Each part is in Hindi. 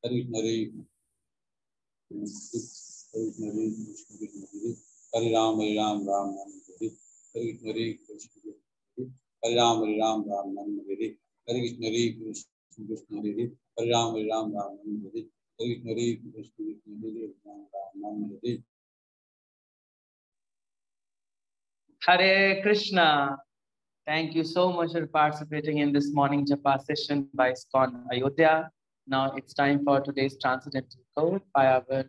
Hare Krishna Hare Krishna Hare Ram Ram Ram Hare Hare Krishna Hare Ram Ram Hare Hare Krishna Krishna Hare Hare Ram Ram Hare Hare Krishna Hare Ram Hare Hare Krishna. Thank you so much for participating in this morning Japa session by ISKCON Ayodhya. Now it's time for today's transcendental code by our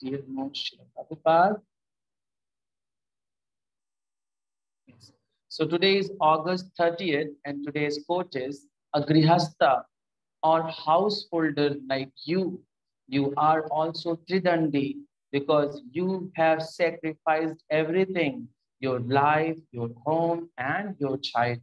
dear Srila Prabhupada. Yes. So today is August 30th and today's quote is, a grihastha or householder like you are also Tridandi because you have sacrificed everything, your life, your home, and your child.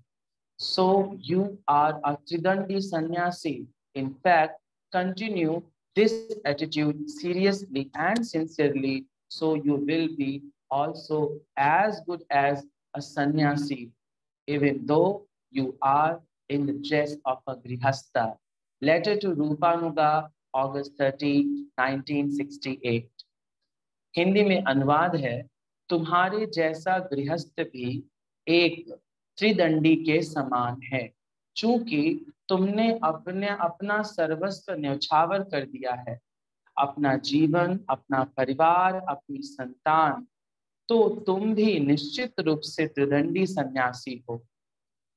So you are a Tridandi sannyasi. In fact, continue this attitude seriously and sincerely, so you will be also as good as a sannyasi, even though you are in the dress of a grihastha. Letter to Rupanuga, August 30, 1968. Hindi में अनुवाद है, तुम्हारे जैसा गृहस्थ भी एक त्रिदंडी के समान है, चूंकि तुमने अपना सर्वस्व न्यौछावर कर दिया है, अपना जीवन, अपना परिवार, अपनी संतान, तो तुम भी निश्चित रूप से त्रिदंडी सन्यासी हो।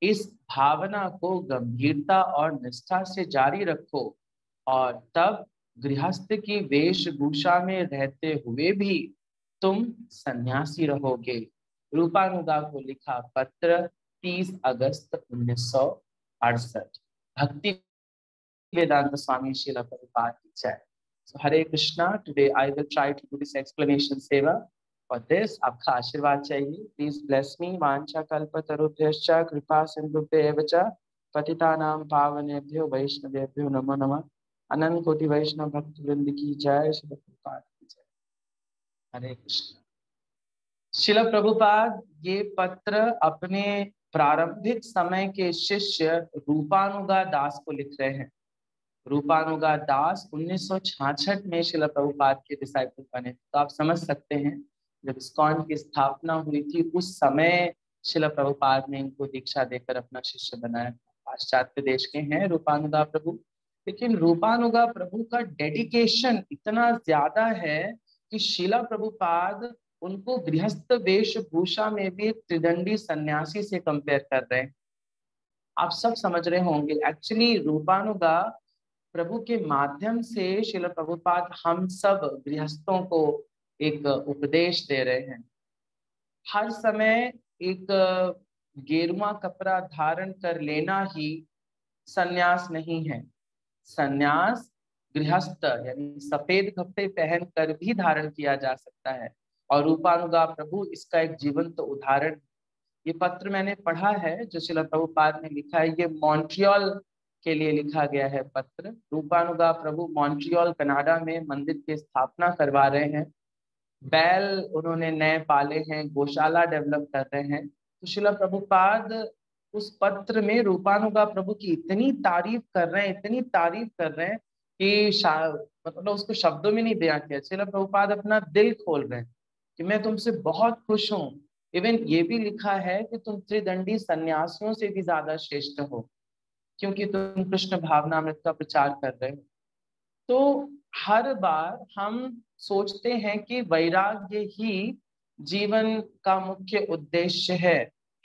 इस भावना को गंभीरता और निष्ठा से जारी रखो और तब गृहस्थ की वेशभूषा में रहते हुए भी तुम सन्यासी रहोगे। रूपानुगा को लिखा पत्र 30 अगस्त 1968। भक्ति वेदांत स्वामी श्रील प्रभुपाद की जय। So Hare Krishna, today I will try to do this explanation seva. For this, आपका आशीर्वाद चाहिए. Please bless me. वांछा कल्पतरुभ्यश्च कृपा सिंधुभ्येव च पतितानां पावनेभ्यो वैष्णवेभ्यो नमो नमः। अनंत कोटि वैष्णव भक्त वृंद की जय। श्रील प्रभुपाद की जय। हरे कृष्ण। श्रील प्रभुपाद ये पत्र अपने प्रारंभिक समय के शिष्य रूपानुगा दास को लिख रहे हैं। रूपानुगा दास 1966 में श्रील प्रभुपाद के डिसाइपल बने। तो आप समझ सकते हैं जब इस्कॉन की स्थापना हुई थी उस समय श्रील प्रभुपाद ने इनको दीक्षा देकर अपना शिष्य बनाया। पाश्चात्य देश के हैं रूपानुगा प्रभु, लेकिन रूपानुगा प्रभु का डेडिकेशन इतना ज्यादा है कि श्रील प्रभुपाद उनको गृहस्थ वेशभूषा में भी त्रिदंडी सन्यासी से कंपेयर कर रहे हैं। आप सब समझ रहे होंगे, एक्चुअली रूपानुगा प्रभु के माध्यम से श्रील प्रभुपाद हम सब गृहस्थों को एक उपदेश दे रहे हैं। हर समय एक गेरुआ कपड़ा धारण कर लेना ही सन्यास नहीं है। सन्यास गृहस्थ यानी सफेद कपड़े पहन कर भी धारण किया जा सकता है और रूपानुगा प्रभु इसका एक जीवंत उदाहरण। ये पत्र मैंने पढ़ा है जो श्रील प्रभुपाद ने लिखा है, ये मॉन्ट्रियल के लिए लिखा गया है पत्र। रूपानुगा प्रभु मॉन्ट्रियल कनाडा में मंदिर की स्थापना करवा रहे हैं, बैल उन्होंने नए पाले हैं, गौशाला डेवलप कर रहे हैं। तो श्रील प्रभुपाद उस पत्र में रूपानुगा प्रभु की इतनी तारीफ कर रहे हैं, इतनी तारीफ कर रहे हैं कि मतलब उसको शब्दों में नहीं बयां किया। श्रील प्रभुपाद अपना दिल खोल रहे हैं कि मैं तुमसे बहुत खुश हूँ। इवन ये भी लिखा है कि तुम त्रिदंडी सन्यासियों से भी ज्यादा श्रेष्ठ हो क्योंकि तुम कृष्ण भावनामृत का प्रचार कर रहे हो। तो हर बार हम सोचते हैं कि वैराग्य ही जीवन का मुख्य उद्देश्य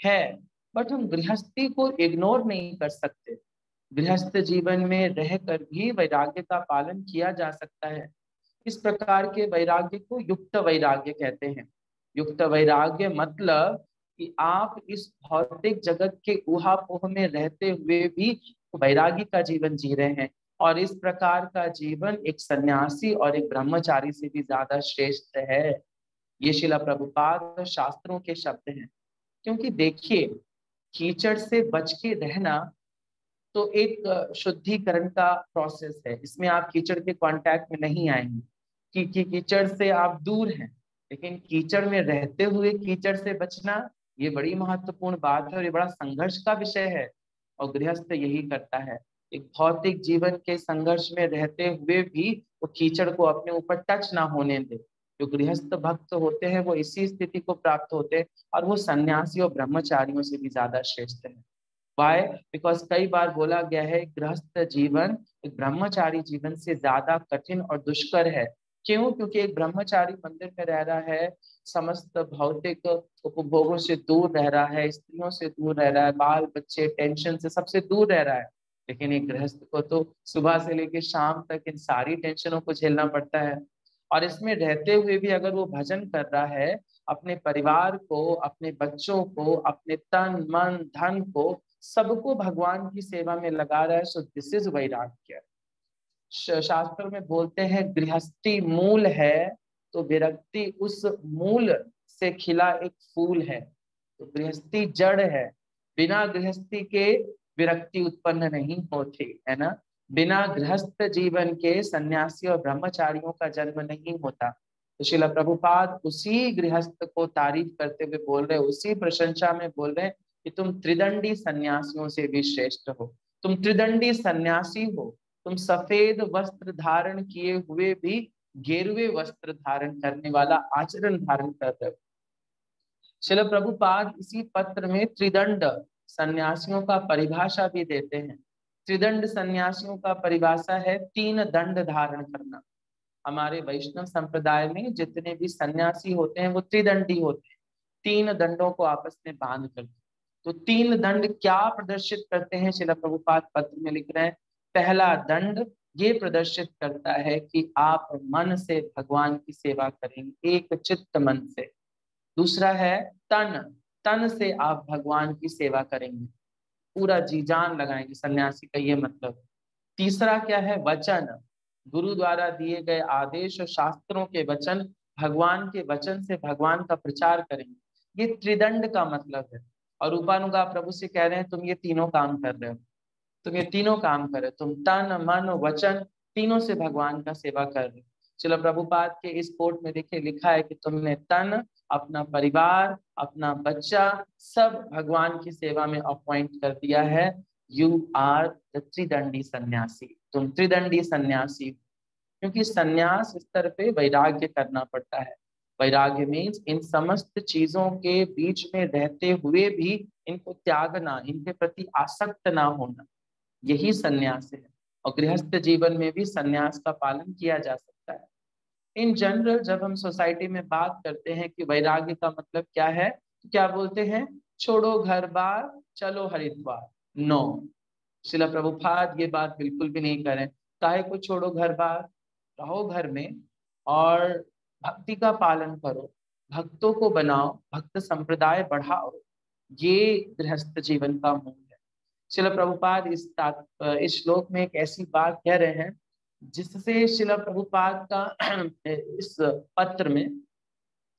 है, बट हम गृहस्थी को इग्नोर नहीं कर सकते। गृहस्थ जीवन में रहकर भी वैराग्य का पालन किया जा सकता है। इस प्रकार के वैराग्य को युक्त वैराग्य कहते हैं। युक्त वैराग्य मतलब कि आप इस भौतिक जगत के ऊहापोह में रहते हुए भी वैराग्य का जीवन जी रहे हैं और इस प्रकार का जीवन एक सन्यासी और एक ब्रह्मचारी से भी ज्यादा श्रेष्ठ है। ये श्रील प्रभुपाद और शास्त्रों के शब्द हैं। क्योंकि देखिए, कीचड़ से बच के रहना तो एक शुद्धिकरण का प्रोसेस है। इसमें आप कीचड़ के कांटेक्ट में नहीं आएंगे कि कीचड़ से आप दूर हैं, लेकिन कीचड़ में रहते हुए कीचड़ से बचना ये बड़ी महत्वपूर्ण बात है और ये बड़ा संघर्ष का विषय है और गृहस्थ यही करता है। एक भौतिक जीवन के संघर्ष में रहते हुए भी वो कीचड़ को अपने ऊपर टच ना होने दे। जो गृहस्थ भक्त होते हैं वो इसी स्थिति को प्राप्त होते हैं, और वो सन्यासी और ब्रह्मचारियों से भी ज्यादा श्रेष्ठ है। वाई? बिकॉज कई बार बोला गया है गृहस्थ जीवन एक ब्रह्मचारी जीवन से ज्यादा कठिन और दुष्कर है। क्यों? क्योंकि एक ब्रह्मचारी मंदिर में रह रहा है, समस्त भौतिक उपभोगों से दूर रह रहा है, स्त्रियों से दूर रह रहा है, बाल बच्चे टेंशन से सबसे दूर रह रहा है। लेकिन एक गृहस्थ को तो सुबह से लेकर शाम तक इन सारी टेंशनों को झेलना पड़ता है। और इसमें रहते हुए भी अगर वो भजन कर रहा है, अपने परिवार को, अपने बच्चों को, अपने तन मन धन को सबको भगवान की सेवा में लगा रहा है, सो दिस इज वैराग्य। शास्त्र में बोलते हैं गृहस्थी मूल है, तो विरक्ति उस मूल से खिला एक फूल है। तो गृहस्थी जड़ है, बिना गृहस्थी के विरक्ति उत्पन्न नहीं होती, है ना। बिना गृहस्थ जीवन के सन्यासी और ब्रह्मचारियों का जन्म नहीं होता। तो श्रील प्रभुपाद उसी गृहस्थ को तारीफ करते हुए बोल रहे, उसी प्रशंसा में बोल रहे कि तुम त्रिदंडी सन्यासियों से भी श्रेष्ठ हो, तुम त्रिदंडी सन्यासी हो, तुम सफेद वस्त्र धारण किए हुए भी गेरुए वस्त्र धारण करने वाला आचरण धारण कर रहे हो। श्रील प्रभुपाद इसी पत्र में त्रिदंड सन्यासियों का परिभाषा भी देते हैं। त्रिदंड सन्यासियों का परिभाषा है 3 दंड धारण करना। हमारे वैष्णव संप्रदाय में जितने भी सन्यासी होते हैं वो त्रिदंडी होते हैं, 3 दंडों को आपस में बांध कर। तो 3 दंड क्या प्रदर्शित करते हैं? श्रील प्रभुपाद पत्र में लिख रहे हैं, पहला दंड ये प्रदर्शित करता है कि आप मन से भगवान की सेवा करेंगे, एक चित्त मन से। दूसरा है तन, तन से आप भगवान की सेवा करेंगे, पूरा जी जान लगाएंगे, सन्यासी का ये मतलब। तीसरा क्या है? वचन, गुरु द्वारा दिए गए आदेश और शास्त्रों के वचन, भगवान के वचन से भगवान का प्रचार करेंगे। ये त्रिदंड का मतलब है। और रूपानुगा प्रभु से कह रहे हैं तुम ये तीनों काम कर रहे हो, तुम ये तीनों काम कर रहे हो, तुम तन मन वचन तीनों से भगवान का सेवा कर रहे हो। चलो प्रभुपाद के इस कोट में देखिए लिखा है कि तुमने तन, अपना परिवार, अपना बच्चा सब भगवान की सेवा में अपॉइंट कर दिया है। यू आर द त्रिदंडी सन्यासी, तुम त्रिदंडी सन्यासी। क्योंकि सन्यास स्तर पे वैराग्य करना पड़ता है। वैराग्य मीन्स इन समस्त चीजों के बीच में रहते हुए भी इनको त्यागना, इनके प्रति आसक्त ना होना, यही सन्यास है। और गृहस्थ जीवन में भी सन्यास का पालन किया जा सकता है। इन जनरल जब हम सोसाइटी में बात करते हैं कि वैराग्य का मतलब क्या है, तो क्या बोलते हैं? छोड़ो घर बार चलो हरिद्वार। नो, श्रील प्रभुपाद ये बात बिल्कुल भी नहीं करें। काहे को छोड़ो घर बार? रहो घर में और भक्ति का पालन करो, भक्तों को बनाओ, भक्त संप्रदाय बढ़ाओ, ये गृहस्थ जीवन का मूल है। श्रील प्रभुपाद इस श्लोक में एक ऐसी बात कह रहे हैं जिससे श्रील प्रभुपाद का इस पत्र में,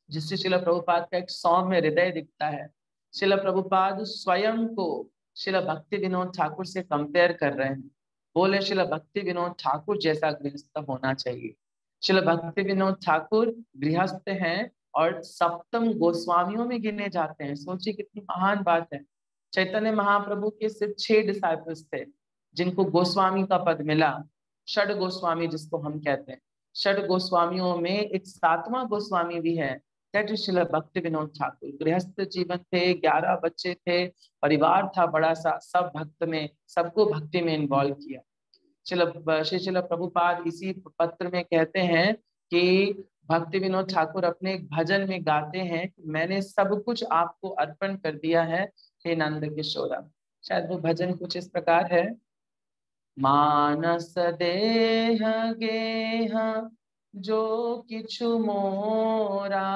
जिससे श्रील प्रभुपाद का एक सौम्य हृदय दिखता है। श्रील प्रभुपाद स्वयं को श्रील भक्ति विनोद ठाकुर से कंपेयर कर रहे हैं। बोले श्रील भक्ति विनोद ठाकुर जैसा गृहस्थ होना चाहिए। श्रील भक्ति विनोद ठाकुर गृहस्थ हैं और सप्तम गोस्वामियों में गिने जाते हैं। सोचिए कितनी महान बात है। चैतन्य महाप्रभु के सिर्फ 6 डिसाइपल्स थे जिनको गोस्वामी का पद मिला। षड गोस्वामी जिसको हम कहते हैं, षड गोस्वामियों में एक 7वां गोस्वामी भी है, दैट इज श्रील भक्ति विनोद ठाकुर। गृहस्थ जीवन थे, 11 बच्चे थे, परिवार था बड़ा सा, सब भक्त में, सबको भक्ति में इन्वॉल्व किया। श्रील प्रभुपाद इसी पत्र में कहते हैं कि भक्ति विनोद ठाकुर अपने एक भजन में गाते हैं कि मैंने सब कुछ आपको अर्पण कर दिया है हे नंद किशोरा। शायद वो भजन कुछ इस प्रकार है। मानस देह गेह जो किछु मोरा,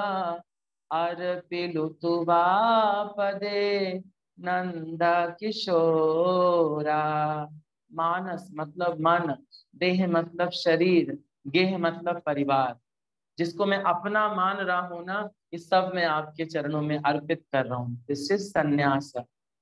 अर्पिलु तुवा पदे नंद किशोरा। मानस मतलब मन, देह मतलब शरीर, गेह मतलब परिवार, जिसको मैं अपना मान रहा हूं ना, इस सब मैं आपके चरणों में अर्पित कर रहा हूँ। दिस इज संन्यास,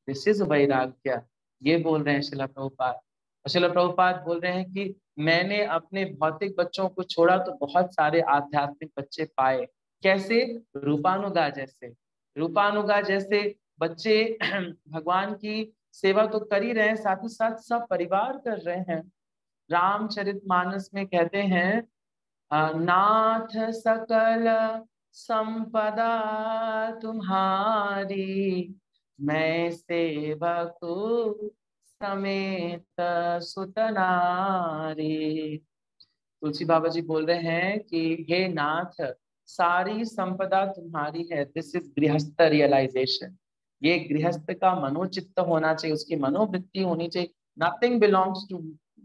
दिस इज वैराग्य, ये बोल रहे हैं श्रील प्रभुपाद। श्रील प्रभुपाद बोल रहे हैं कि मैंने अपने भौतिक बच्चों को छोड़ा तो बहुत सारे आध्यात्मिक बच्चे पाए। कैसे? रूपानुगा जैसे, रूपानुगा जैसे बच्चे भगवान की सेवा तो कर ही रहे हैं, साथ ही साथ सब परिवार कर रहे हैं। रामचरितमानस में कहते हैं नाथ सकल संपदा तुम्हारी, मैं सेवक समेत सुत नारी। तुलसी बाबा जी बोल रहे हैं कि हे नाथ, सारी संपदा तुम्हारी है। दिस इज गृहस्थ रियलाइजेशन। ये गृहस्थ का मनोचित्त होना चाहिए, उसकी मनोवृत्ति होनी चाहिए। Nothing belongs to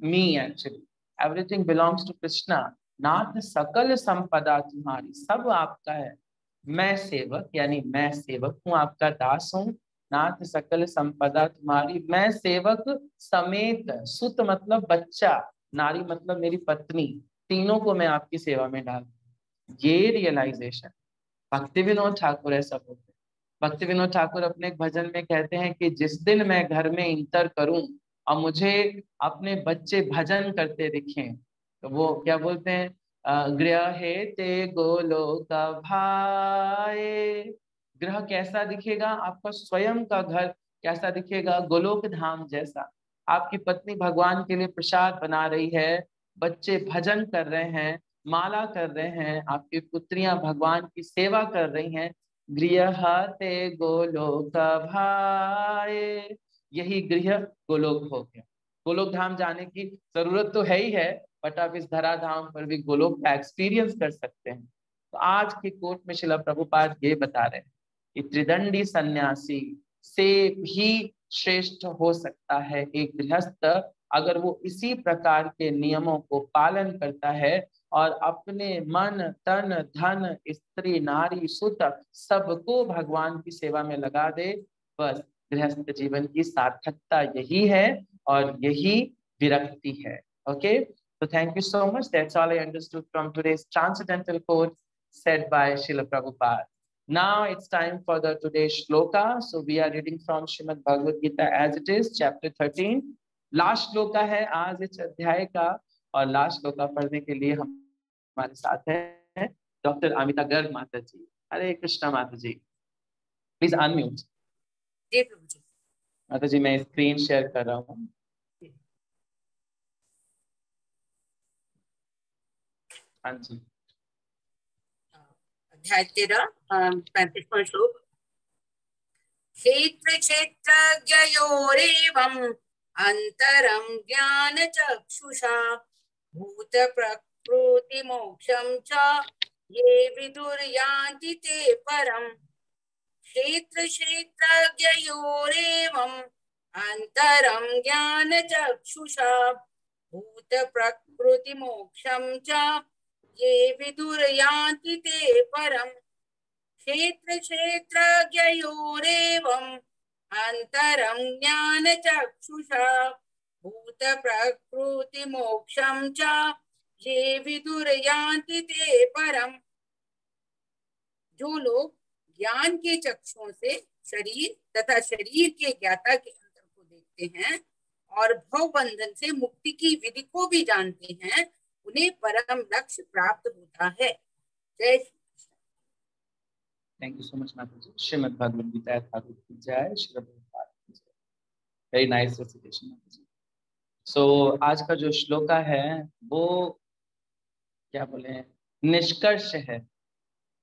me actually, everything belongs to Krishna. नाथ सकल संपदा तुम्हारी, सब आपका है। मैं सेवक, यानी मैं सेवक हूँ, आपका दास हूँ। नाथ सकल संपदा तुम्हारी, मैं सेवक समेत, सुत मतलब बच्चा, नारी मतलब मेरी पत्नी, तीनों को मैं आपकी सेवा में डाल। ये रियलाइजेशन भक्ति विनोद ठाकुर ऐसा बोलते हैं। भक्ति विनोद ठाकुर अपने एक भजन में कहते हैं कि जिस दिन मैं घर में इंटर करूं और मुझे अपने बच्चे भजन करते दिखें, तो वो क्या बोलते हैं, गृह ते गोलोक भाए। ग्रह कैसा दिखेगा, आपका स्वयं का घर कैसा दिखेगा, गोलोक धाम जैसा। आपकी पत्नी भगवान के लिए प्रसाद बना रही है, बच्चे भजन कर रहे हैं, माला कर रहे हैं, आपकी पुत्रियां भगवान की सेवा कर रही हैं। गृह ते गोलोक भाए, यही गृह गोलोक हो गया। गोलोक धाम जाने की जरूरत तो है ही है, बट आप इस धराधाम पर भी गोलोक का एक्सपीरियंस कर सकते हैं। तो आज के कोट में श्रील प्रभुपाद ये बता रहे हैं कि त्रिदंडी सन्यासी से भी श्रेष्ठ हो सकता है एक गृहस्थ, अगर वो इसी प्रकार के नियमों को पालन करता है और अपने मन तन धन स्त्री नारी सुत सबको भगवान की सेवा में लगा दे। बस गृहस्थ जीवन की सार्थकता यही है और यही विरक्ति है। Okay, so thank you so much. That's all I understood from today's transcendental quote said by Srila Prabhupada. Now it's time for the today's shloka. So we are reading from Srimad Bhagavad Gita as it is, chapter 13. Last shloka है आज इस अध्याय का, और लास्ट श्लोका पढ़ने के लिए हमारे साथ है डॉक्टर अमिता गर्ग माता जी। हरे कृष्णा माता जी, प्लीज अनम्यूट। जी प्रभु जी। माता जी मैं स्क्रीन शेयर कर रहा हूँ। हाँ जी, अध्याय 13 35वां श्लोक। क्षेत्र क्षेत्रज्ञयोरेवम् अंतरं ज्ञान चक्षुषा भूत प्रकृति मोक्षं च ये विदुर्यान्ति ते परम्। क्षेत्र क्षेत्रज्ञयोरेवम् अंतरं ज्ञान चक्षुषा भूत प्रकृति मोक्षं च ये विदुर्यान्ति ते परम्। क्षेत्र क्षेत्रज्ञयोरेवम् अंतरं ज्ञान चक्षुषा भूत प्रकृति मोक्षं च ये विदुर्यान्ति ते परम्। जो लोग ज्ञान के चक्षुओं से शरीर तथा शरीर के ज्ञाता के अंतर को देखते हैं और भव बंधन से मुक्ति की विधि को भी जानते हैं, उन्हें परम लक्ष्य प्राप्त होता है। जय। थैंक यू सो मच माता जी। श्रीमद् भगवद गीता ठाकुर की जय, श्री प्रभुपाद की जय। वेरी नाइस रेसिटेशन माता जी। सो आज का जो श्लोका है वो क्या बोले, निष्कर्ष है,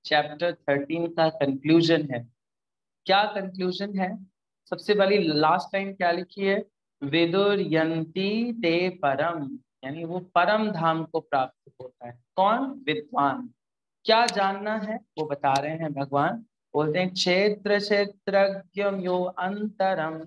चैप्टर 13 का कंक्लूजन है। क्या कंक्लूजन है? सबसे पहली लास्ट टाइम क्या लिखी है, विदुर्यन्ति ते परम, यानी वो परम धाम को प्राप्त होता है। कौन? विद्वान। क्या जानना है वो बता रहे हैं भगवान। बोलते हैं क्षेत्र क्षेत्रज्ञ यो अंतरम,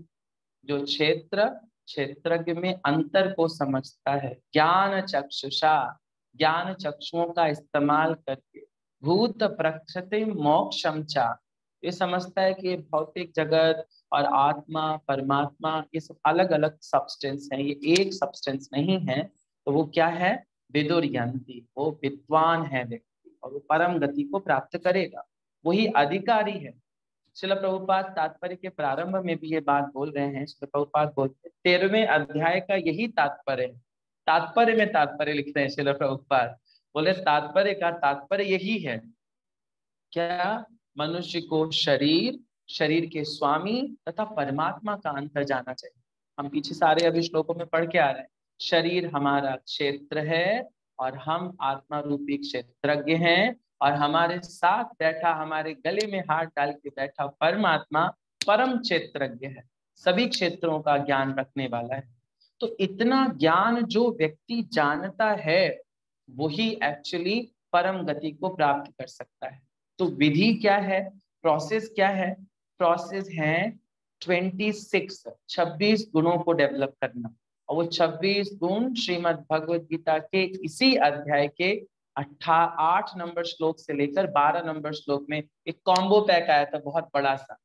जो क्षेत्रज्ञ में अंतर को समझता है, ज्ञान चक्षुषा, ज्ञान चक्षुओं का इस्तेमाल करके, भूत प्रकृति मोक्षम चा, ये समझता है कि भौतिक जगत और आत्मा परमात्मा ये सब अलग अलग सब्सटेंस हैं, ये एक सब्सटेंस नहीं है। तो वो क्या है? विदुर्यन्ति, वो विद्वान है व्यक्ति और वो परम गति को प्राप्त करेगा, वही अधिकारी है। श्रील प्रभुपाद तात्पर्य के प्रारंभ में भी ये बात बोल रहे हैं। श्रील प्रभुपाद बोलते हैं 13वें अध्याय का यही तात्पर्य है। तात्पर्य में तात्पर्य लिखते हैं श्रील प्रभुपाद, बोले तात्पर्य का तात्पर्य यही है। क्या? मनुष्य को शरीर शरीर के स्वामी तथा परमात्मा का अंतर जाना चाहिए। हम पीछे सारे अभी श्लोकों में पढ़ के आ रहे हैं, शरीर हमारा क्षेत्र है और हम आत्मा रूपी क्षेत्रज्ञ हैं, और हमारे साथ बैठा, हमारे गले में हाथ डाल के बैठा परमात्मा परम क्षेत्रज्ञ है, सभी क्षेत्रों का ज्ञान रखने वाला है। तो इतना ज्ञान जो व्यक्ति जानता है वही एक्चुअली परम गति को प्राप्त कर सकता है। तो विधि क्या है, प्रोसेस क्या है? प्रोसेस है 26 गुणों को डेवलप करना, और वो 26 गुण श्रीमद् भगवद गीता के इसी अध्याय के 8 नंबर श्लोक से लेकर 12 नंबर श्लोक में एक कॉम्बो पैक आया था, बहुत बड़ा सा,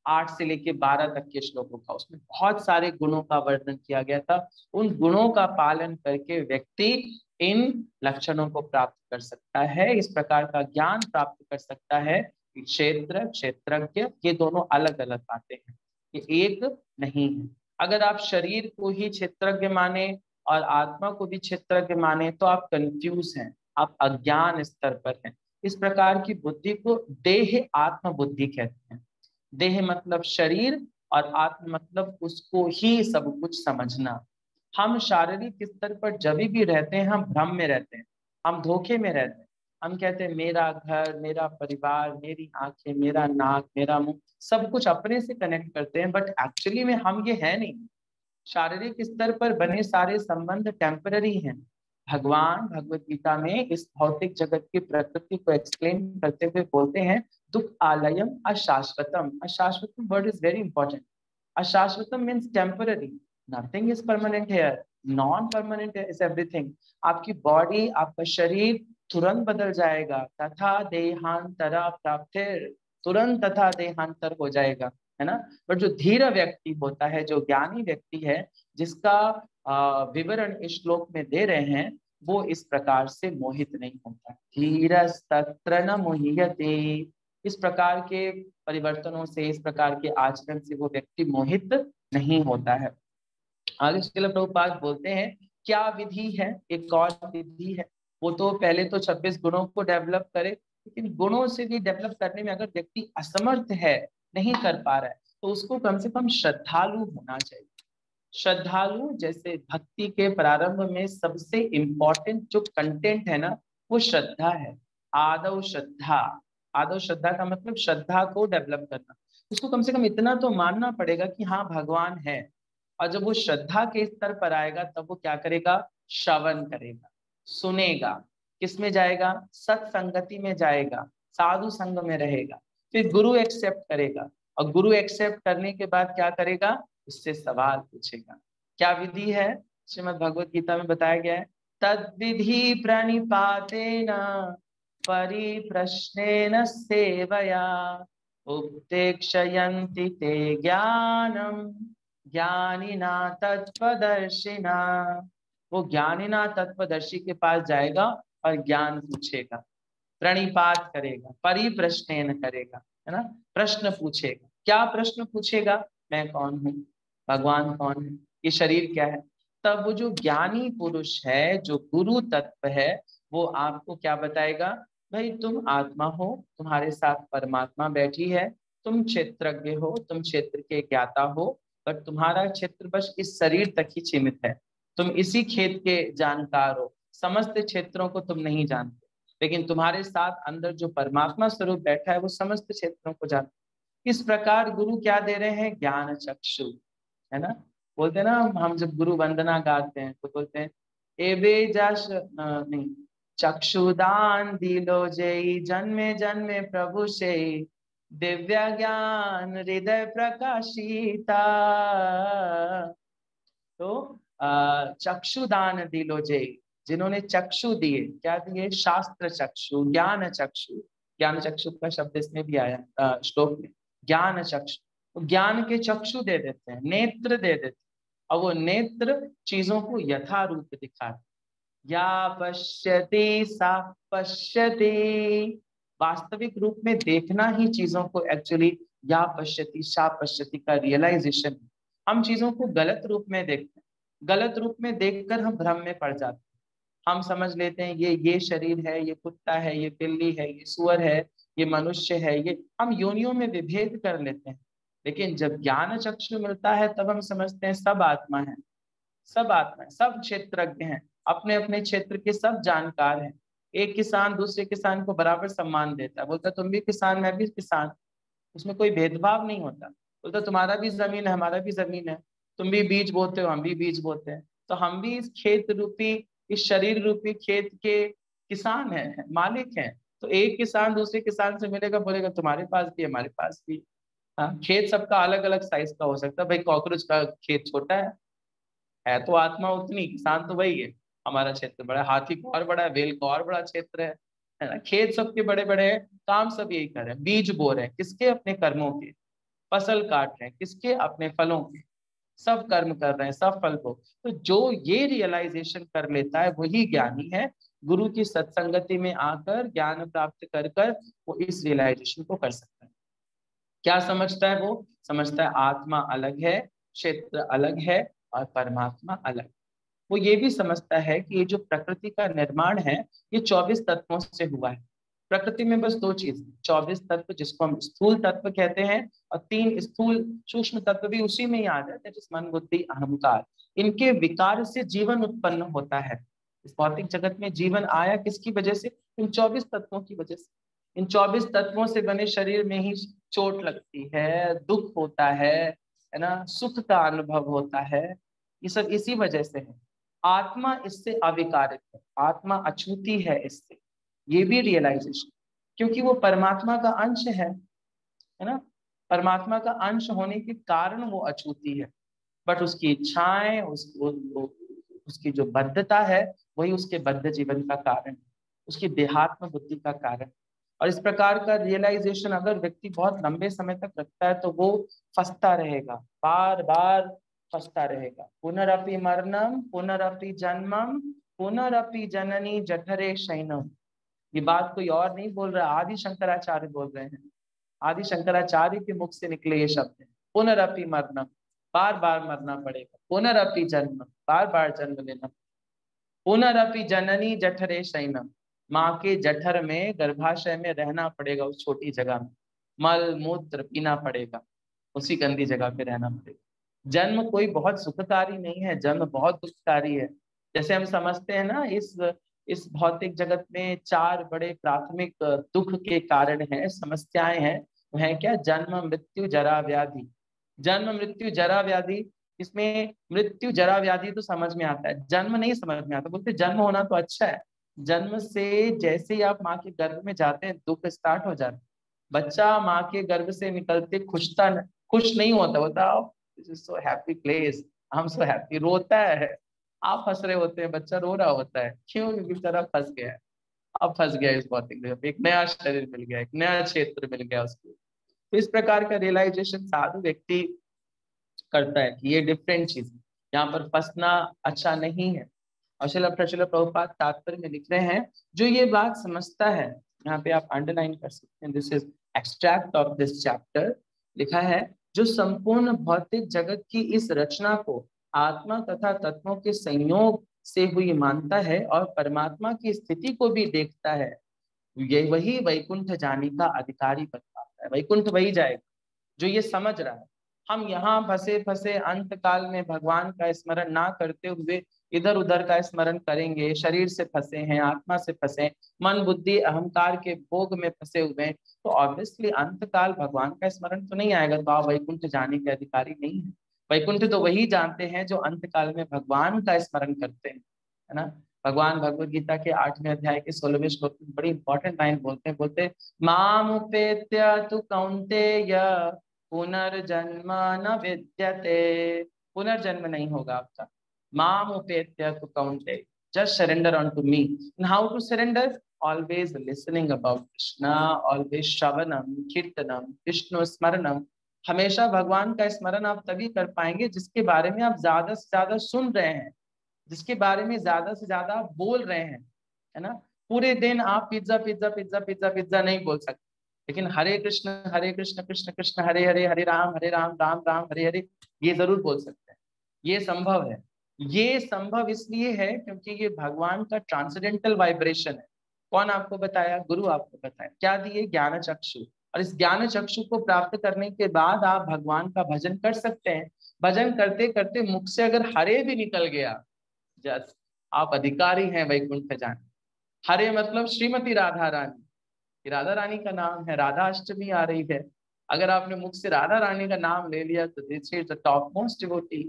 8 से लेकर 12 तक के श्लोकों का, उसमें बहुत सारे गुणों का वर्णन किया गया था। उन गुणों का पालन करके व्यक्ति इन लक्षणों को प्राप्त कर सकता है, इस प्रकार का ज्ञान प्राप्त कर सकता है। क्षेत्र, क्षेत्रज्ञ, ये दोनों अलग अलग बातें हैं, ये एक नहीं है। अगर आप शरीर को ही क्षेत्रज्ञ माने और आत्मा को भी क्षेत्रज्ञ माने तो आप कंफ्यूज हैं, आप अज्ञान स्तर पर हैं। इस प्रकार की बुद्धि को देह आत्म बुद्धि कहते हैं। देह मतलब शरीर और आत्म मतलब उसको ही सब कुछ समझना। हम शारीरिक स्तर पर जब भी रहते हैं हम भ्रम में रहते हैं, हम धोखे में रहते हैं। हम कहते हैं मेरा घर, मेरा परिवार, मेरी आंखें, मेरा नाक, मेरा मुंह, सब कुछ अपने से कनेक्ट करते हैं, बट एक्चुअली में हम ये है नहीं। शारीरिक स्तर पर बने सारे संबंध टेम्पररी हैं। भगवान भगवत गीता में इस भौतिक जगत की प्रकृति को एक्सप्लेन करते हुए बोलते हैं दुख आलयम अशाश्वतम। अशाश्वतम वर्ड इज वेरी इंपॉर्टेंट। अशाश्वतम means temporary, nothing is permanent here, non permanent is everything. आपकी बॉडी, आपका शरीर तुरंत बदल जाएगा, तथा देहांतरा प्राप्तिर, तुरंत तथा देहांतर हो जाएगा, है ना। बट जो धीर व्यक्ति होता है, जो ज्ञानी व्यक्ति है, जिसका विवरण इस श्लोक में दे रहे हैं, वो इस प्रकार से मोहित नहीं होता। धीरस्तत्र न मोह्यते। इस प्रकार के परिवर्तनों से, इस प्रकार के आचरण से वो व्यक्ति मोहित नहीं होता है। आगे श्रील प्रभुपाद बोलते हैं क्या विधि है, एक और विधि है। वो तो पहले तो 26 गुणों को डेवलप करे, लेकिन गुणों से भी डेवलप करने में अगर व्यक्ति असमर्थ है, नहीं कर पा रहा है, तो उसको कम से कम श्रद्धालु होना चाहिए। श्रद्धालु, जैसे भक्ति के प्रारंभ में सबसे इंपॉर्टेंट जो कंटेंट है ना, वो श्रद्धा है। आदौ श्रद्धा, आदौ श्रद्धा का मतलब श्रद्धा को डेवलप करना। उसको कम से कम इतना तो मानना पड़ेगा कि हाँ भगवान है, और जब वो श्रद्धा के स्तर पर आएगा तब वो क्या करेगा, श्रवण करेगा, सुनेगा। किसमें जाएगा, सत्संगति में जाएगा, साधु संग में रहेगा, फिर गुरु एक्सेप्ट करेगा, और गुरु एक्सेप्ट करने के बाद क्या करेगा, उससे सवाल पूछेगा। क्या विधि है, श्रीमद् भगवत गीता में बताया गया है, तद्विधि प्रणिपातेन परिप्रश्नेन सेवया उपदेक्षयन्ति ते ज्ञानम ज्ञानिना तत्वदर्शिना। वो ज्ञानिना तत्वदर्शी के पास जाएगा और ज्ञान पूछेगा, प्रणिपात करेगा, परिप्रश्नेन करेगा, है ना, प्रश्न पूछेगा। क्या प्रश्न पूछेगा, मैं कौन हूँ, भगवान कौन है, ये शरीर क्या है। तब वो जो ज्ञानी पुरुष है, जो गुरु तत्व है, वो आपको क्या बताएगा, भाई तुम आत्मा हो, तुम्हारे साथ परमात्मा बैठी है, तुम क्षेत्रज्ञ हो, तुम क्षेत्र के ज्ञाता हो, पर तुम्हारा क्षेत्र बस इस शरीर तक ही सीमित है। तुम इसी खेत के जानकार हो, समस्त क्षेत्रों को तुम नहीं जानते, लेकिन तुम्हारे साथ अंदर जो परमात्मा स्वरूप बैठा है वो समस्त क्षेत्रों को जानता है। इस प्रकार गुरु क्या दे रहे हैं, ज्ञान चक्षु, है ना। बोलते हैं ना, हम जब गुरु वंदना गाते हैं तो बोलते हैं एबे जश नहीं, चक्षुदान दिलो जय, जन्मे जन्मे प्रभु से दिव्य ज्ञान हृदय प्रकाशिता। तो चक्षुदान दिलो जय, जिन्होंने चक्षु दिए, क्या दिए, शास्त्र चक्षु, ज्ञान चक्षु। ज्ञान चक्षु का शब्द इसमें भी आया श्लोक में, ज्ञान चक्षु, तो ज्ञान के चक्षु दे देते हैं, नेत्र दे देते हैं, और वो नेत्र चीजों को यथारूप दिखाते। या पश्यति सा पश्यति, वास्तविक रूप में देखना ही चीजों को एक्चुअली या पश्यति सा पश्यति का रियलाइजेशन। हम चीजों को गलत रूप में देखते हैं, गलत रूप में देखकर हम भ्रम में पड़ जाते हैं। हम समझ लेते हैं ये शरीर है, ये कुत्ता है, ये बिल्ली है, ये सुअर है, ये मनुष्य है, ये हम योनियों में विभेद कर लेते हैं। लेकिन जब ज्ञान चक्षु मिलता है तब हम समझते हैं सब आत्मा है, सब आत्मा है, सब क्षेत्रज्ञ हैं, अपने अपने क्षेत्र के सब जानकार हैं। एक किसान दूसरे किसान को बराबर सम्मान देता है, बोलता तुम भी किसान मैं भी किसान, उसमें कोई भेदभाव नहीं होता। बोलता तुम्हारा भी जमीन है हमारा भी जमीन है, तुम भी बीज बोते हो हम भी बीज बोते हैं, तो हम भी इस खेत रूपी, इस शरीर रूपी खेत के किसान हैं, मालिक हैं। तो एक किसान दूसरे किसान से मिलेगा, बोलेगा तुम्हारे पास भी हमारे पास भी। हाँ, खेत सबका अलग अलग साइज का हो सकता है, भाई कॉकरोच का खेत छोटा है तो आत्मा उतनी, किसान तो वही है। हमारा क्षेत्र बड़ा है, हाथी का और बड़ा है, वेल का और बड़ा क्षेत्र है ना। खेत सबके बड़े बड़े हैं, काम सब यही कर रहे हैं, बीज बो रहे हैं किसके, अपने कर्मों के, फसल काट रहे हैं किसके, अपने फलों के, सब कर्म कर रहे हैं सब फल को। तो जो ये रियलाइजेशन कर लेता है वही ज्ञानी है। गुरु की सत्संगति में आकर ज्ञान प्राप्त कर कर वो इस रियलाइजेशन को कर सकता है। क्या समझता है वो, समझता है आत्मा अलग है, क्षेत्र अलग है और परमात्मा अलग। वो ये भी समझता है कि ये जो प्रकृति का निर्माण है ये 24 तत्वों से हुआ है। प्रकृति में बस दो चीज, 24 तत्व जिसको हम स्थूल तत्व कहते हैं, और 3 स्थूल सूक्ष्म तत्व भी उसी में ही आ जाते हैं, जिस मन बुद्धि अहंकार। इनके विकार से जीवन उत्पन्न होता है। इस भौतिक जगत में जीवन आया किसकी वजह से, इन 24 तत्वों की वजह से। इन 24 तत्वों से बने शरीर में ही चोट लगती है, दुख होता है ना, सुख का अनुभव होता है, ये सब इसी वजह से है। आत्मा इससे अविकारित है, आत्मा अछूती है इससे, ये भी रियलाइजेशन, क्योंकि वो परमात्मा का अंश है ना। परमात्मा का अंश होने के कारण वो अछूती है, बट उसकी इच्छाएं उसकी जो बद्धता है वही उसके बद्ध जीवन का कारण, उसकी देहात्म बुद्धि का कारण। और इस प्रकार का रियलाइजेशन अगर व्यक्ति बहुत लंबे समय तक रखता है तो वो फंसता रहेगा, बार बार फंसता रहेगा। पुनरपि मरणम पुनरपि जन्मम पुनरपि जननी जठरे शयनम। ये बात कोई और नहीं बोल रहा, आदि शंकराचार्य बोल रहे हैं। आदि शंकराचार्य के मुख से निकले ये शब्द हैं। पुनरपि मरणम, बार बार मरना पड़ेगा, पुनरपि जन्म, बार बार जन्म लेना, पुनरपि जननी जठरे शयनम, माँ के जठर में गर्भाशय में रहना पड़ेगा, उस छोटी जगह में मल मूत्र पीना पड़ेगा, उसी गंदी जगह पे रहना पड़ेगा। जन्म कोई बहुत सुखकारी नहीं है, जन्म बहुत दुखकारी है। जैसे हम समझते हैं ना, इस भौतिक जगत में 4 बड़े प्राथमिक दुख के कारण हैं, समस्याएं हैं। वो है क्या, जन्म मृत्यु जरा व्याधि। जन्म मृत्यु जरा व्याधि, इसमें मृत्यु जरा व्याधि तो समझ में आता है, जन्म नहीं समझ में आता। बोलते जन्म होना तो अच्छा है, जन्म से जैसे ही आप माँ के गर्भ में जाते हैं दुख स्टार्ट हो जाता है। बच्चा माँ के गर्भ से निकलते खुश नहीं होता, बोलता this is so happy place, I am so happy, रोता है। आप हंस रहे होते हैं, बच्चा रो रहा होता है, क्यों, क्योंकि बेचारा फंस गया है। अब फंस गया इस भौतिक जगत में, एक नया शरीर मिल गया, एक नया क्षेत्र मिल गया उसको। तो इस प्रकार का रियलाइजेशन साधु व्यक्ति करता है कि ये डिफरेंट चीज है, यहाँ पर फंसना अच्छा नहीं है। और श्रील प्रभुपाद तात्पर्य में लिख रहे हैं, जो ये बात समझता है, यहाँ पे आप अंडरलाइन कर सकते हैं, this is extract of this chapter, लिखा है, जो संपूर्ण भौतिक जगत की इस रचना को आत्मा तथा तत्वों के संयोग से हुई मानता है और परमात्मा की स्थिति को भी देखता है, ये वही वैकुंठ जाने का अधिकारी बन पाता है। वैकुंठ वही जाएगा जो ये समझ रहा है। हम यहाँ फंसे फंसे अंत काल में भगवान का स्मरण ना करते हुए इधर उधर का स्मरण करेंगे, शरीर से फंसे हैं, आत्मा से फंसे, मन बुद्धि अहंकार के भोग में फंसे हुए हैं, तो ऑब्वियसली अंत काल भगवान का स्मरण तो नहीं आएगा, तो आप वैकुंठ जाने के अधिकारी नहीं है। वैकुंठ तो वही जानते हैं जो अंत काल में भगवान का स्मरण करते हैं, है ना। भगवान भगवद गीता के 8वें अध्याय के 16वें श्लोक में बड़ी इंपॉर्टेंट लाइन बोलते, माम उपेत्य तु कौन्तेय पुनर्जन्म न विद्यते। पुनर्जन्म नहीं होगा आपका। माम उपेत्य तु कौन्तेय, just surrender on to me. And how to surrender, always listening about Krishna, always श्रवणम कीर्तनम विष्णु स्मरणम। हमेशा भगवान का स्मरण आप तभी कर पाएंगे जिसके बारे में आप ज्यादा से ज्यादा सुन रहे हैं, जिसके बारे में ज्यादा से ज्यादा आप बोल रहे हैं, है ना। पूरे दिन आप pizza pizza pizza pizza pizza नहीं बोल सकते, लेकिन हरे कृष्ण कृष्ण कृष्ण हरे हरे, हरे राम राम राम हरे हरे, ये जरूर बोल सकते हैं। ये संभव है। ये संभव इसलिए है क्योंकि ये भगवान का ट्रांसेंडेंटल वाइब्रेशन है। कौन आपको बताया? गुरु आपको बताया। क्या दिए? ज्ञान चक्षु। और इस ज्ञान चक्षु को प्राप्त करने के बाद आप भगवान का भजन कर सकते हैं। भजन करते करते मुख से अगर हरे भी निकल गया, जस्ट आप अधिकारी हैं वैकुंठ जाने। हरे मतलब श्रीमती राधा रानी, राधा रानी का नाम है, राधा अष्टमी आ रही है। अगर आपने मुख से राधा रानी का नाम ले लिया तो this is the top most devotee,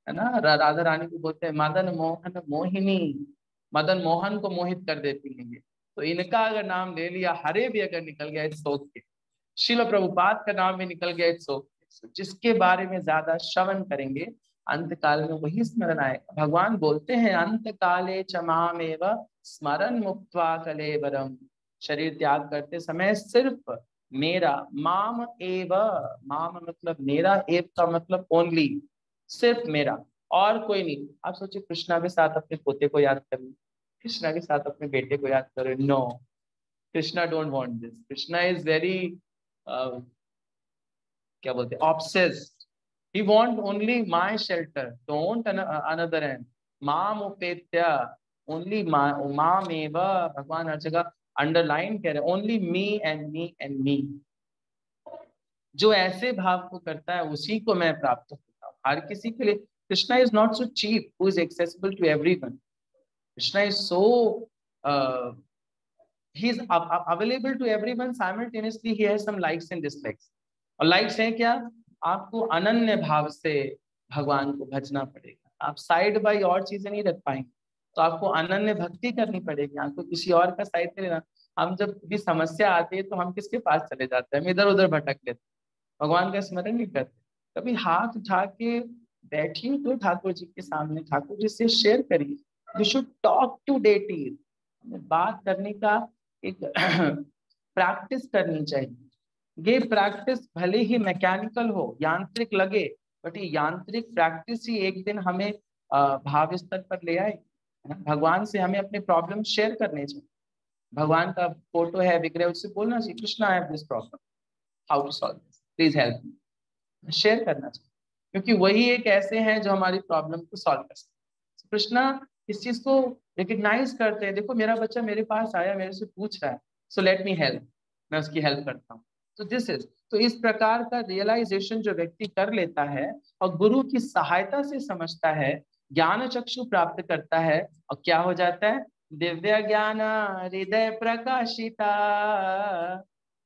है ना। राधा रानी को बोलते हैं मदन मोहन मोहिनी, मदन मोहन को मोहित कर देती है ये। तो इनका अगर नाम ले लिया, हरे भी अगर निकल गया, इट्स ओके। शिल प्रभुपाद का नाम भी निकल गया, इट्स ओके। जिसके बारे में ज्यादा श्रवण करेंगे अंत काल में वही स्मरण आएगा। भगवान बोलते हैं अंत काले च मामेव स्मरण मुक्त्वा कलेवरम। शरीर त्याग करते समय सिर्फ मेरा, माम एव, माम मतलब मेरा, एव का मतलब ओनली, सिर्फ मेरा और कोई नहीं। आप सोचिए कृष्णा के साथ अपने पोते को याद करें, कृष्णा के साथ अपने बेटे को याद करें, no, Krishna don't want this. Krishna is very क्या बोलते हैं, obsessed. He want only my shelter, don't another end. माम उपेत्या, only माम एवा। भगवान हर जगह अंडरलाइन कह रहे हैं, only me and me and me। जो ऐसे भाव को करता है उसी को मैं प्राप्त होता हूँ, हर किसी के लिए। Krishna is not so cheap who is accessible to everyone. Krishna is so he is available to everyone simultaneously. He has some likes and dislikes। और लाइक्स है क्या? आपको अनन्य भाव से भगवान को भजना पड़ेगा। आप साइड बाई और चीजें नहीं रख पाएंगे, तो आपको अनन्य भक्ति करनी पड़ेगी। आपको किसी और का साइड नहीं लेना। हम जब भी समस्या आती है तो हम किसके पास चले जाते हैं? हम इधर उधर भटक लेते हैं, भगवान का स्मरण नहीं करते। कभी हाथ उठा के बैठिए तो ठाकुर जी के सामने, ठाकुर जी से शेयर करिए। We should talk to deities, बात करने का एक प्रैक्टिस करनी चाहिए। ये प्रैक्टिस भले ही मैकेनिकल हो, यांत्रिक लगे, बट ये यांत्रिक प्रैक्टिस ही एक दिन हमें भाव स्तर पर ले आए। भगवान से हमें अपने प्रॉब्लम शेयर करने चाहिए। भगवान का फोटो है, विग्रह, उससे बोलना चाहिए Krishna I have this problem, how to solve this, please help me. Share करना चाहिए, क्योंकि वही एक ऐसे हैं जो हमारी प्रॉब्लम को सॉल्व कर सकते हैं। कृष्णा इस चीज को रिकग्नाइज करते हैं, देखो मेरा बच्चा मेरे पास आया, मेरे से पूछ रहा है, सो लेट मी हेल्प, मैं उसकी हेल्प करता हूँ। तो दिस इज, तो इस प्रकार का रियलाइजेशन जो व्यक्ति कर लेता है और गुरु की सहायता से समझता है, ज्ञान चक्षु प्राप्त करता है, और क्या हो जाता है? दिव्य ज्ञान हृदय प्रकाशिता।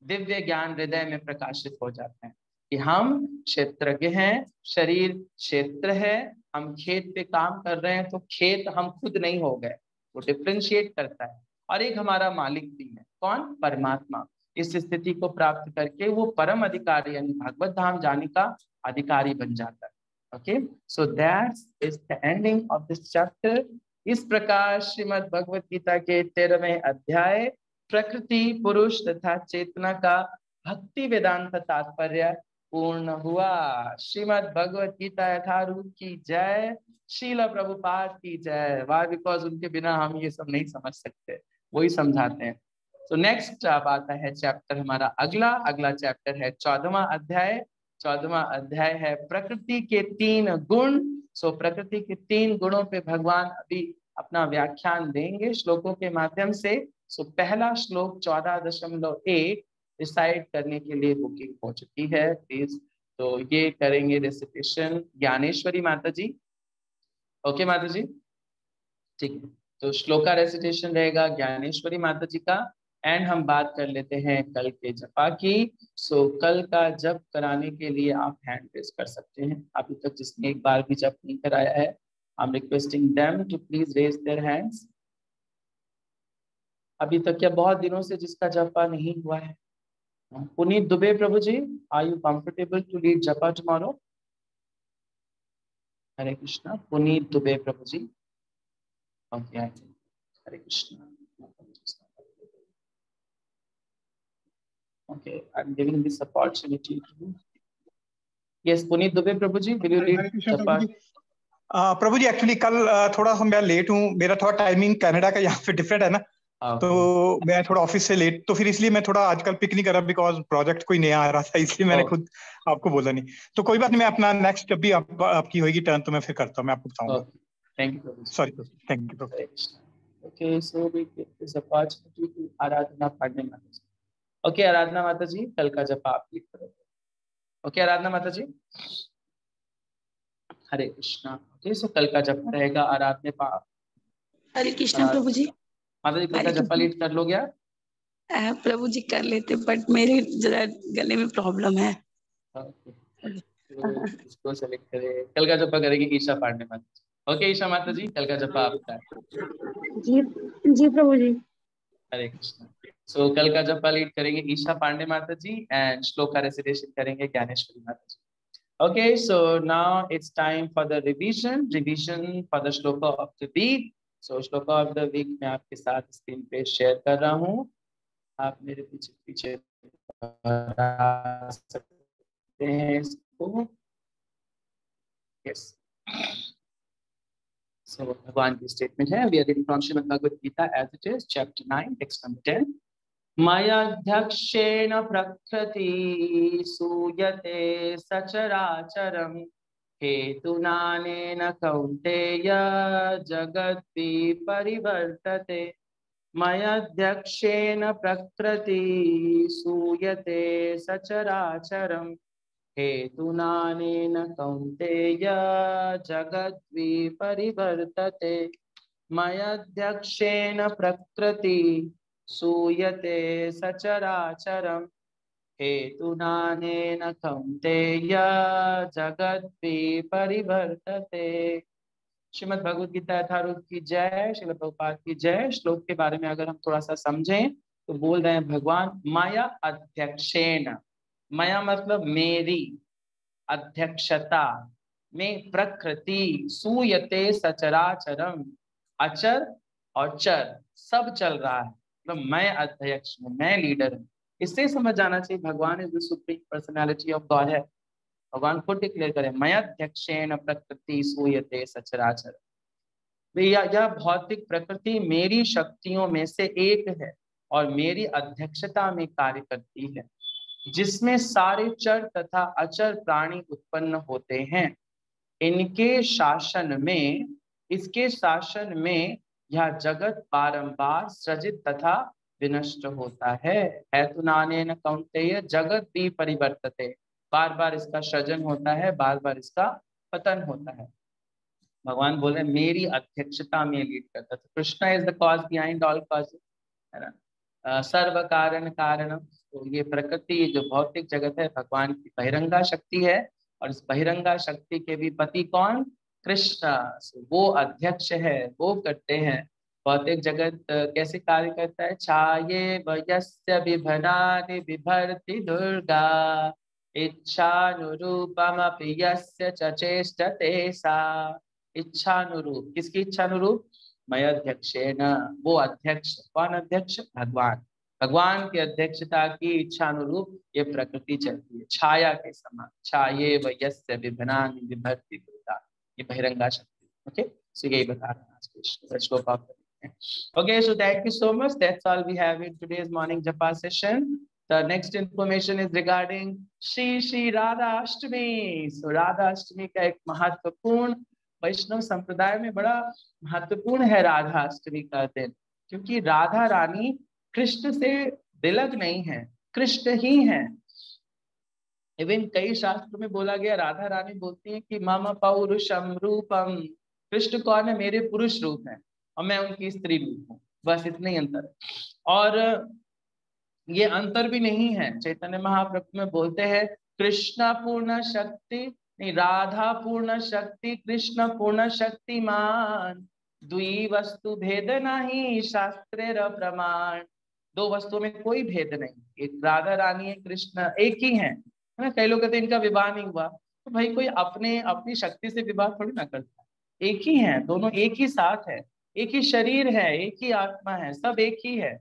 दिव्य ज्ञान हृदय में प्रकाशित हो जाता है कि हम क्षेत्रज्ञ हैं, शरीर क्षेत्र है, हम खेत पे काम कर रहे हैं तो खेत हम खुद नहीं हो गए, वो डिफरेंशिएट करता है। और एक हमारा मालिक भी है, कौन? परमात्मा। इस स्थिति को प्राप्त करके वो परम अधिकारी यानी भागवत धाम जाने का अधिकारी बन जाता है। Okay, so that is the ending of this chapter. इस प्रकार श्रीमद् भगवत गीता के 13वें अध्याय प्रकृति, पुरुष तथा चेतना का भक्ति वेदांत तात्पर्य पूर्ण हुआ। श्रीमद् भगवत गीता यथारूप की जय, शील प्रभुपाद की जय। वाई? बिकॉज उनके बिना हम ये सब नहीं समझ सकते, वही समझाते हैं। तो नेक्स्ट अब आता है चैप्टर हमारा अगला चैप्टर है 14वां अध्याय। 14वां अध्याय है प्रकृति के 3 गुण। सो प्रकृति के 3 गुणों पे भगवान अभी अपना व्याख्यान देंगे श्लोकों के माध्यम से। सो पहला श्लोक 14.1 डिसाइड करने के लिए बुकिंग हो चुकी है, प्लीज। तो ये करेंगे रेसिटेशन ज्ञानेश्वरी माता जी। ओके माता जी, ठीक है। तो श्लोक का रेसिटेशन रहेगा ज्ञानेश्वरी माता जी का। एंड हम बात कर लेते हैं कल के जपा की। सो कल का जप कराने के लिए आप हैंड रेज कर सकते हैं। अभी तक जिसने एक बार भी जप नहीं कराया है, I am requesting them to please raise their hands. अभी तक या बहुत दिनों से जिसका जपा नहीं हुआ है। Puneet Dubey Prabhu ji, are you comfortable to lead जपा tomorrow? Hare Krishna. Puneet Dubey Prabhu ji, okay, Hare Krishna. Okay, I'm giving this opportunity to you. Yes, Puneet Dubey Prabhu ji, will you lead जपा? प्रभु जी एक्चुअली कल थोड़ा सा मैं लेट हूँ, मेरा थोड़ा टाइमिंग कनाडा का यहाँ पे डिफरेंट है ना, तो मैं थोड़ा ऑफिस से लेट, तो फिर इसलिए मैं थोड़ा आजकल पिक नहीं कर रहा, बिकॉज प्रोजेक्ट कोई नया आ रहा था, इसलिए मैंने खुद आपको बोला नहीं। तो कोई बात नहीं, मैं अपना नेक्स्ट जब भी आपकी होगी टर्न तो मैं फिर करता हूँ, मैं आपको बताऊंगा। Thank you Prabhu. Sorry, thank you Prabhu. Okay, so we get this opportunity आराधना पांडे माता जी। ओके आराधना माता जी, कल का जप आप लीड करोगे। ओके आराधना माता जी, हरे कृष्णा। ओके सो कल का जप रहेगा आराधना पाप। हरे कृष्णा प्रभु जी। माता जी कल का जप लीड कर लोगे आप? प्रभु जी कर लेते, बट मेरे जरा गले में प्रॉब्लम है। इसको सेलेक्ट करें। कल का जपा करेंगे ईशा पांडे माता जी। ओके ईशा माता जी, कल का जपा आपका है। जी जी प्रभु जी। हरे कृष्णा। सो कल का जपा लीड करेंगे ईशा पांडे माता जी एंड श्लोक का रेसिटेशन करेंगे ज्ञानेश्वरी माता जी। Okay, so now it's time for the revision for the shloka of the week. So shloka of the week मैं आपके साथ स्क्रीन पे शेयर कर रहा हूँ, आप मेरे पीछे पीछे सकते हैं इसको। Yes. So भगवान की स्टेटमेंट है, we are reading from Srimad Bhagavad Gita as it is, chapter 9, text number 10. मयाध्यक्षेण प्रकृति सूयते सचराचरम् हेतुनानेन कौन्तेय जगद्वि परिवर्तते। मयाध्यक्षेण प्रकृति सूयते सचराचरम् हेतुनानेन कौन्तेय जगद्वि परिवर्तते। मयाध्यक्षेण प्रकृति सूयते सचराचरम् हेतुनानेन कौन्तेय जगद्वि परिवर्तते। श्रीमद् भगवद गीता यथारूप की जय, श्रील प्रभुपाद की जय। श्लोक के बारे में अगर हम थोड़ा सा समझें तो बोल रहे हैं भगवान माया अध्यक्षेण, माया मतलब मेरी, अध्यक्षता में प्रकृति सूयते सचराचरम, अचर और चर सब चल रहा है, मतलब मैं अध्यक्ष हूँ, मैं लीडर हूँ। इससे समझ जाना चाहिए भगवान is the supreme personality of God है। भगवान खुद डिक्लेयर करें मयाध्यक्षेण प्रकृति सूयते सचराचर। यह भौतिक प्रकृति मेरी शक्तियों में से एक है और मेरी अध्यक्षता में कार्य करती है, जिसमें सारे चर तथा अचर प्राणी उत्पन्न होते हैं। इनके शासन में, इसके शासन में यह जगत बारंबार सृजित तथा विनष्ट होता है। हेतुनानेन कौन्तेय जगत भी परिवर्तते, बार बार इसका सृजन होता है, बार बार इसका पतन होता है। भगवान बोले मेरी अध्यक्षता में लीड करता है। Krishna is the cause behind all causes, है ना, सर्व कारण कारणम। तो ये प्रकृति, जो भौतिक जगत है, भगवान की बहिरंगा शक्ति है और इस बहिरंगा शक्ति के भी पति कौन? कृष्ण। वो अध्यक्ष है, वो करते हैं। भौतिक जगत कैसे कार्य करता है? छाये वयस्य विभनानि बिभर्ति दुर्गा इच्छानुरूपमपि यस्य च चेष्टते सा। इच्छानुरूप, किसकी इच्छानुरूप? मयाध्यक्षेण, वो अध्यक्ष। कौन अध्यक्ष? भगवान। भगवान की अध्यक्षता की इच्छानुरूप ये प्रकृति चलती है, छाया के समान। छाये वयस्य विभनानि बिभर्ति दुर्गा, ये बहिरंगा शक्ति। ओके, सो यही बता रहा हूं आज के श्लोक आप। Okay, so thank you so much. That's all we have in today's morning japa session. The next information is regarding Shri Radha Ashtami. So Radha Ashtami का एक महत्वपूर्ण, वैष्णव संप्रदाय में बड़ा महत्वपूर्ण है राधा अष्टमी का दिन, क्योंकि राधा रानी कृष्ण से विलग नहीं है, कृष्ण ही है। इवन कई शास्त्रों में बोला गया, राधा रानी बोलती है कि मम पौरुषम रूपम, कृष्ण कौन है? मेरे पुरुष रूप है और मैं उनकी स्त्री रूप हूँ, बस इतना ही अंतर है। और ये अंतर भी नहीं है, चैतन्य महाप्रभु में बोलते हैं कृष्ण पूर्ण शक्ति, नहीं, राधा पूर्ण शक्ति कृष्ण पूर्ण शक्तिमान, द्वि वस्तु भेद नहीं शास्त्रे प्रमाण। दो वस्तुओं में कोई भेद नहीं, एक राधा रानी है, कृष्ण एक ही है ना। कई लोग कहते हैं इनका विवाह नहीं हुआ, तो भाई कोई अपनी शक्ति से विवाह थोड़ी ना करता, एक ही है, दोनों एक ही साथ है, एक ही शरीर है, एक ही आत्मा है, सब एक ही है।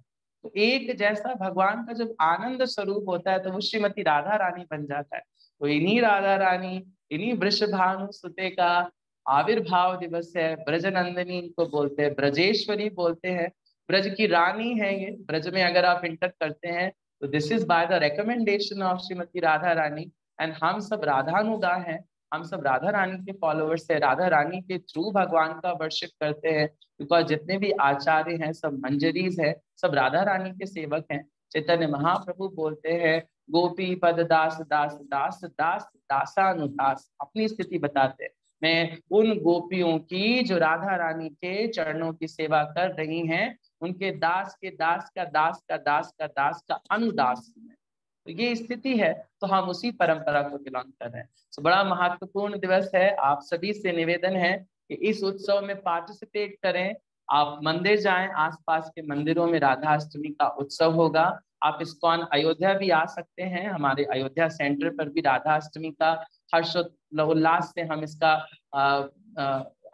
तो एक जैसा भगवान का जब आनंद स्वरूप होता है तो वो श्रीमती राधा रानी बन जाता है। तो इन्हीं राधा रानी, इन्हीं वृषभानु सुते का आविर्भाव दिवस है। ब्रजनंदिनी इनको बोलते हैं, ब्रजेश्वरी बोलते हैं, ब्रज की रानी है ये। ब्रज में अगर आप इंटर करते हैं तो this is by the recommendation of Shrimati Radha Rani, and हम सब राधानुगा हैं। हम सब राधा रानी के फॉलोअर्स है, राधा रानी के थ्रू भगवान का वर्शिप करते हैं, बिकॉज जितने भी आचार्य हैं सब मंजरीज है, सब राधा रानी के सेवक हैं। चैतन्य महाप्रभु बोलते हैं गोपी पद दास दास दास दास दासानुदास, अपनी स्थिति बताते हैं, मैं उन गोपियों की जो राधा रानी के चरणों की सेवा कर रही हैं, उनके दास के दास का दास का दास का दास का अनुदास में। तो ये स्थिति है, तो हम उसी परंपरा को बिलोंग कर रहे हैं। तो बड़ा महत्वपूर्ण दिवस है। आप सभी से निवेदन है कि इस उत्सव में पार्टिसिपेट करें। आप मंदिर जाएं, आसपास के मंदिरों में राधाष्टमी का उत्सव होगा। आप इस्कॉन अयोध्या भी आ सकते हैं, हमारे अयोध्या सेंटर पर भी राधाष्टमी का हर्षोल्लास से हम इसका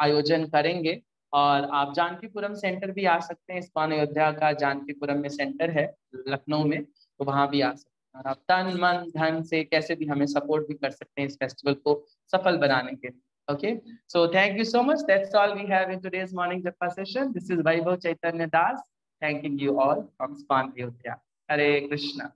आयोजन करेंगे। और आप जानकीपुरम सेंटर भी आ सकते हैं, इस्कॉन अयोध्या का जानकीपुरम में सेंटर है लखनऊ में, तो वहां भी आ सकते हैं। और आप तन मन धन से कैसे भी हमें सपोर्ट भी कर सकते हैं इस फेस्टिवल को सफल बनाने के लिए। Okay, so thank you so much. That's all we have in today's morning Japa session. This is Vaibhav Chaitanya Das thanking you all from ISKCON Ayodhya. Hare Krishna.